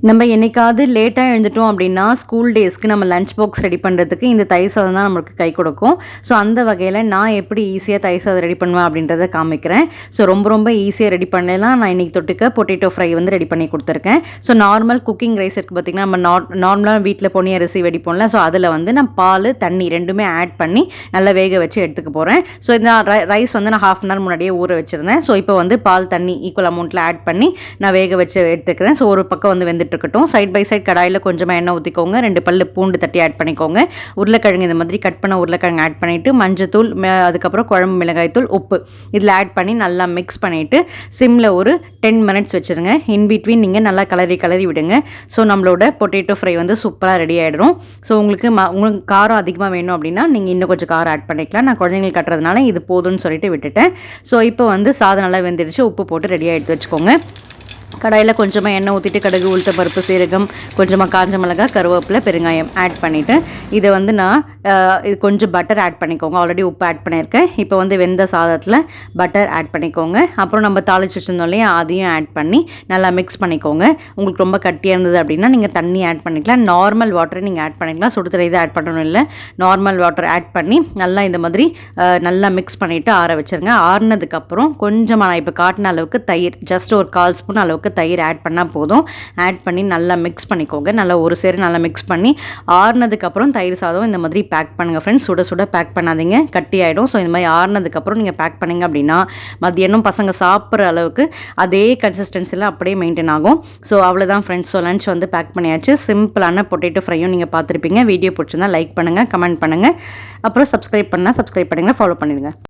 நம்ம என்னைக்காவது லேட்டாக எழுந்துட்டோம் அப்படின்னா ஸ்கூல் டேஸ்க்கு நம்ம லஞ்ச் பாக்ஸ் ரெடி பண்ணுறதுக்கு இந்த தயிர் சாதம் தான் நம்மளுக்கு கை கொடுக்கும். ஸோ அந்த வகையில் நான் எப்படி ஈஸியாக தயிர் சாதம் ரெடி பண்ணுவேன் அப்படின்றத காமிக்கிறேன். ஸோ ரொம்ப ஈஸியாக ரெடி பண்ணலாம். நான் இன்றைக்கி தொட்டுக்க பொட்டேட்டோ ஃப்ரை வந்து ரெடி பண்ணி கொடுத்துருக்கேன். ஸோ நார்மல் குக்கிங் ரைஸ் இருக்குது பார்த்திங்கன்னா, நம்ம நார்மலாக வீட்டில் பொன்னி அரிசி வெடிப்போம்ல. ஸோ அதில் வந்து நான் பால் தண்ணி ரெண்டுமே ஆட் பண்ணி நல்லா வேக வச்சு எடுத்துக்க போகிறேன். ஸோ இந்த ரைஸ் வந்து நான் ½ hour முன்னாடியே ஊற வச்சுருந்தேன். ஸோ இப்போ வந்து பால் தண்ணி ஈக்குவல் அமௌண்ட்டில் ஆட் பண்ணி நான் வேக வச்சு எடுத்துக்கிறேன். ஸோ ஒரு பக்கம் வந்து வெந்துட்டு இருக்கட்டும். சைட் பை சைட் கடாயில் கொஞ்சமாக எண்ணெய் ஊற்றிக்கோங்க. 2 பல்லு பூண்டு தட்டி ஆட் பண்ணிக்கோங்க. உருளைக்கிழங்கு இந்த மாதிரி கட் பண்ண உருளைக்கிழங்கு ஆட் பண்ணிவிட்டு மஞ்சத்தூள், அதுக்கப்புறம் குழம்பு மிளகாய் தூள், உப்பு இதில் ஆட் பண்ணி நல்லா மிக்ஸ் பண்ணிவிட்டு சிம்மில் ஒரு 10 minutes வச்சுருங்க. இன்பிட்வீன் நீங்கள் நல்லா கலரி விடுங்க. ஸோ நம்மளோட பொட்டேட்டோ ஃப்ரை வந்து சூப்பராக ரெடி ஆகிடும். ஸோ உங்களுக்கு காரம் அதிகமாக வேணும் அப்படின்னா நீங்கள் இன்னும் கொஞ்சம் காரம் ஆட் பண்ணிக்கலாம். நான் குழந்தைங்களுக்கு கட்டுறதுனால இது போதும்னு சொல்லிட்டு விட்டுட்டேன். ஸோ இப்போ வந்து சாதம் நல்லா வெந்துடுச்சு. உப்பு போட்டு ரெடியாக எடுத்து வச்சுக்கோங்க. கடாயில் கொஞ்சமாக எண்ணெய் ஊற்றிட்டு கடுகு, உளுத்த பருப்பு, சீரகம், கொஞ்சமாக காஞ்ச மிளகாய், கருவேப்பிலை, பெருங்காயம் ஆட் பண்ணிவிட்டு இதை வந்து நான் இது கொஞ்சம் பட்டர் ஆட் பண்ணிக்கோங்க. ஆல்ரெடி உப்பு ஆட் பண்ணியிருக்கேன். இப்போ வந்து வெந்த சாதத்தில் பட்டர் ஆட் பண்ணிக்கோங்க. அப்புறம் நம்ம தாளிச்சு வச்சுருந்தோம் இல்லையா, அதையும் ஆட் பண்ணி நல்லா மிக்ஸ் பண்ணிக்கோங்க. உங்களுக்கு ரொம்ப கட்டியாக இருந்தது அப்படின்னா நீங்கள் தண்ணி ஆட் பண்ணிக்கலாம். நார்மல் வாட்டரை நீங்கள் ஆட் பண்ணிக்கலாம். சுடு தண்ணி இதை ஆட் பண்ணணும் இல்லை, நார்மல் வாட்டர் ஆட் பண்ணி நல்லா இந்த மாதிரி நல்லா மிக்ஸ் பண்ணிவிட்டு ஆற வச்சுருங்க. ஆறினதுக்கப்புறம் கொஞ்சமாக நான் இப்போ காட்டின அளவுக்கு தயிர், ஜஸ்ட் ஒரு 1/4 ஸ்பூன் அளவுக்கு தயிர் ஆட் பண்ணால் போதும். ஆட் பண்ணி நல்லா மிக்ஸ் பண்ணிக்கோங்க. நல்லா ஒரு சேரு நல்லா மிக்ஸ் பண்ணி ஆறுனதுக்கப்புறம் தயிர் சாதம் இந்த மாதிரி பேக் பண்ணுங்கள் ஃப்ரெண்ட்ஸ். சுட பேக் பண்ணாதீங்க, கட்டி ஆகிடும். ஸோ இந்த மாதிரி ஆறுனதுக்கப்புறம் நீங்கள் பேக் பண்ணிங்க அப்படின்னா மதியானம் பசங்க சாப்பிட்ற அளவுக்கு அதே கன்சிஸ்டன்சியில் அப்படியே மெயின்டைன் ஆகும். ஸோ அவ்வளோதான் ஃப்ரெண்ட்ஸ். ஸோ லஞ்ச் வந்து பேக் பண்ணியாச்சு. சிம்பிளான பொட்டேட்டோ ஃப்ரையும் நீங்கள் பார்த்துருப்பீங்க. வீடியோ பிடிச்சிருந்தா லைக் பண்ணுங்கள், கமெண்ட் பண்ணுங்கள். அப்புறம் சப்ஸ்கிரைப் பண்ணுங்கள், ஃபாலோ பண்ணிடுங்க.